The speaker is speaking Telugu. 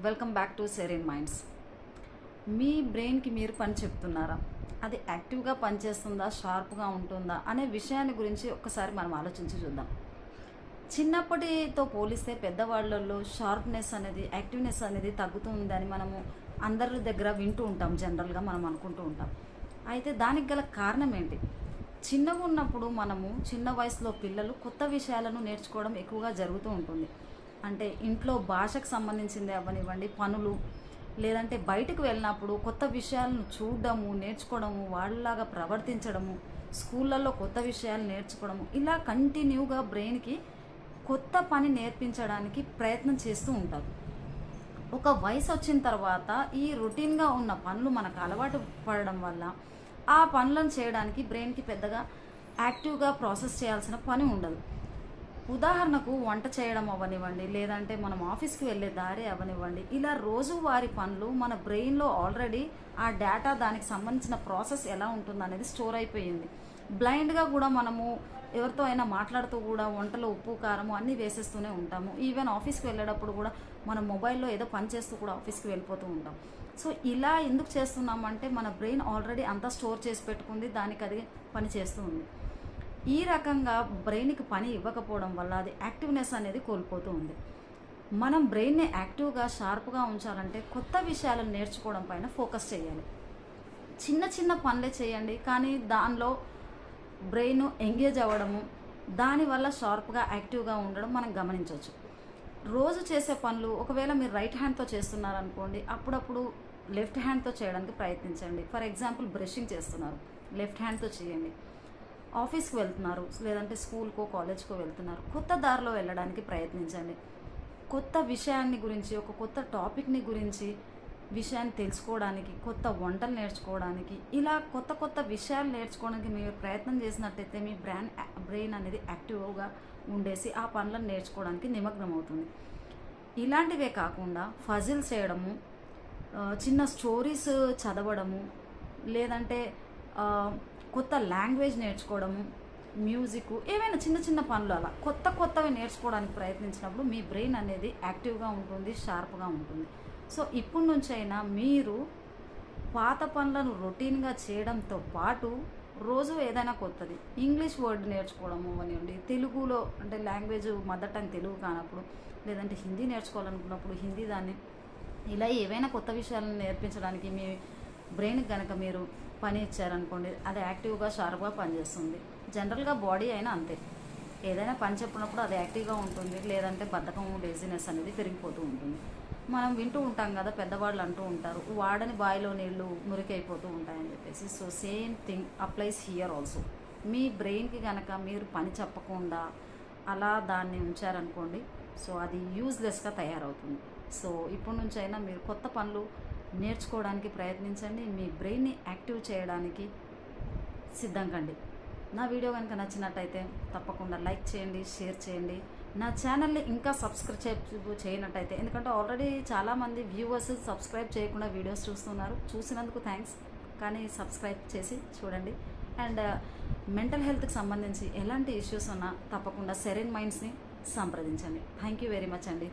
Welcome back to Serene Minds. మీ బ్రెయిన్కి మీరు పని చెప్తున్నారా? అది యాక్టివ్గా పనిచేస్తుందా, షార్ప్గా ఉంటుందా అనే విషయాన్ని గురించి ఒక్కసారి మనం ఆలోచించి చూద్దాం. చిన్నప్పటితో పోలిస్తే పెద్దవాళ్ళల్లో షార్ప్నెస్ అనేది, యాక్టివ్నెస్ అనేది తగ్గుతుందని మనము అందరి దగ్గర వింటూ ఉంటాం. జనరల్గా మనం అనుకుంటూ ఉంటాం. అయితే దానికి గల కారణం ఏంటి? చిన్నగా ఉన్నప్పుడు మనము చిన్న వయసులో పిల్లలు కొత్త విషయాలను నేర్చుకోవడం ఎక్కువగా జరుగుతూ ఉంటుంది. అంటే ఇంట్లో భాషకు సంబంధించింది అవ్వనివ్వండి, పనులు, లేదంటే బయటకు వెళ్ళినప్పుడు కొత్త విషయాలను చూడడము, నేర్చుకోవడము, వాళ్ళలాగా ప్రవర్తించడము, స్కూళ్ళల్లో కొత్త విషయాలు నేర్చుకోవడము, ఇలా కంటిన్యూగా బ్రెయిన్కి కొత్త పని నేర్పించడానికి ప్రయత్నం చేస్తూ ఉంటారు. ఒక వయసు వచ్చిన తర్వాత ఈ రొటీన్గా ఉన్న పనులు మనకు అలవాటు పడడం వల్ల ఆ పనులను చేయడానికి బ్రెయిన్కి పెద్దగా యాక్టివ్గా ప్రాసెస్ చేయాల్సిన పని ఉండదు. ఉదాహరణకు వంట చేయడం అవ్వనివ్వండి, లేదంటే మనం ఆఫీస్కి వెళ్ళే దారి అవ్వనివ్వండి, ఇలా రోజువారి పనులు మన బ్రెయిన్లో ఆల్రెడీ ఆ డేటా, దానికి సంబంధించిన ప్రాసెస్ ఎలా ఉంటుందనేది స్టోర్ అయిపోయింది. బ్లైండ్గా కూడా మనము ఎవరితో అయినా మాట్లాడుతూ కూడా వంటలో ఉప్పు కారము అన్నీ వేసేస్తూనే ఉంటాము. ఈవెన్ ఆఫీస్కి వెళ్ళేటప్పుడు కూడా మన మొబైల్లో ఏదో పని చేస్తూ కూడా ఆఫీస్కి వెళ్ళిపోతూ ఉంటాం. సో ఇలా ఎందుకు చేస్తున్నామంటే మన బ్రెయిన్ ఆల్రెడీ అంతా స్టోర్ చేసి పెట్టుకుంది, దానికి అది పని చేస్తూ ఉంది. ఈ రకంగా బ్రెయిన్కి పని ఇవ్వకపోవడం వల్ల అది యాక్టివ్నెస్ అనేది కోల్పోతూ ఉంది. మనం బ్రెయిన్ని యాక్టివ్గా, షార్ప్గా ఉంచాలంటే కొత్త విషయాలను నేర్చుకోవడం పైన ఫోకస్ చేయాలి. చిన్న చిన్న పనులే చేయండి, కానీ దానిలో బ్రెయిన్ ఎంగేజ్ అవ్వడము, దానివల్ల షార్ప్గా, యాక్టివ్గా ఉండడం మనం గమనించవచ్చు. రోజు చేసే పనులు ఒకవేళ మీరు రైట్ హ్యాండ్తో చేస్తున్నారనుకోండి, అప్పుడప్పుడు లెఫ్ట్ హ్యాండ్తో చేయడానికి ప్రయత్నించండి. ఫర్ ఎగ్జాంపుల్ బ్రషింగ్ చేస్తున్నారు, లెఫ్ట్ హ్యాండ్తో చేయండి. ఆఫీస్కి వెళ్తున్నారు, లేదంటే స్కూల్కో కాలేజ్కో వెళ్తున్నారు, కొత్త దారిలో వెళ్ళడానికి ప్రయత్నించండి. కొత్త విషయాన్ని గురించి, ఒక కొత్త టాపిక్ని గురించి విషయాన్ని తెలుసుకోవడానికి, కొత్త వంటలు నేర్చుకోవడానికి, ఇలా కొత్త కొత్త విషయాలు నేర్చుకోవడానికి మీరు ప్రయత్నం చేసినట్టయితే మీ బ్రెయిన్ అనేది యాక్టివ్గా ఉండేసి ఆ పనులను నేర్చుకోవడానికి నిమగ్నం అవుతుంది. ఇలాంటివే కాకుండా ఫజిల్స్ చేయడము, చిన్న స్టోరీస్ చదవడము, లేదంటే కొత్త లాంగ్వేజ్ నేర్చుకోవడము, మ్యూజిక్, ఏవైనా చిన్న చిన్న పనులు అలా కొత్త కొత్తవి నేర్చుకోవడానికి ప్రయత్నించినప్పుడు మీ బ్రెయిన్ అనేది యాక్టివ్గా ఉంటుంది, షార్ప్గా ఉంటుంది. సో ఇప్పటి నుంచైనా మీరు పాత పనులను రొటీన్గా చేయడంతో పాటు రోజు ఏదైనా కొత్తది, ఇంగ్లీష్ వర్డ్ నేర్చుకోవడము అనివ్వండి, తెలుగులో అంటే లాంగ్వేజ్ మదర్ టంగ్ తెలుగు కానప్పుడు, లేదంటే హిందీ నేర్చుకోవాలనుకున్నప్పుడు హిందీ, దాన్ని ఇలా ఏవైనా కొత్త విషయాలను నేర్పించడానికి మీ బ్రెయిన్కి కనుక మీరు పని ఇచ్చారనుకోండి, అది యాక్టివ్గా, షార్ప్గా పనిచేస్తుంది. జనరల్గా బాడీ అయినా అంతే, ఏదైనా పని చెప్పినప్పుడు అది యాక్టివ్గా ఉంటుంది, లేదంటే బద్ధకం, లేజినెస్ అనేది పెరిగిపోతూ ఉంటుంది. మనం వింటూ ఉంటాం కదా, పెద్దవాళ్ళు అంటూ ఉంటారు, వాడని బావిలో నీళ్లు మురికైపోతూ ఉంటాయని చెప్పేసి. So same thing applies here also. మీ బ్రెయిన్కి కనుక మీరు పని చెప్పకుండా అలా దాన్ని ఉంచారనుకోండి, సో అది యూజ్లెస్గా తయారవుతుంది. సో ఇప్పటి నుంచైనా మీరు కొత్త పనులు నేర్చుకోవడానికి ప్రయత్నించండి, మీ బ్రెయిన్ని యాక్టివ్ చేయడానికి సిద్ధం కండి. నా వీడియో కనుక నచ్చినట్టయితే తప్పకుండా లైక్ చేయండి, షేర్ చేయండి. నా ఛానల్ని ఇంకా సబ్స్క్రైబ్ చేయనట్టయితే, ఎందుకంటే ఆల్రెడీ చాలామంది వ్యూవర్స్ సబ్స్క్రైబ్ చేయకుండా వీడియోస్ చూస్తున్నారు. చూసినందుకు థ్యాంక్స్, కానీ సబ్స్క్రైబ్ చేసి చూడండి. అండ్ మెంటల్ హెల్త్కి సంబంధించి ఎలాంటి ఇష్యూస్ ఉన్నా తప్పకుండా సెరెన్ మైండ్స్ని సంప్రదించండి. థ్యాంక్ యూ వెరీ మచ్ అండి.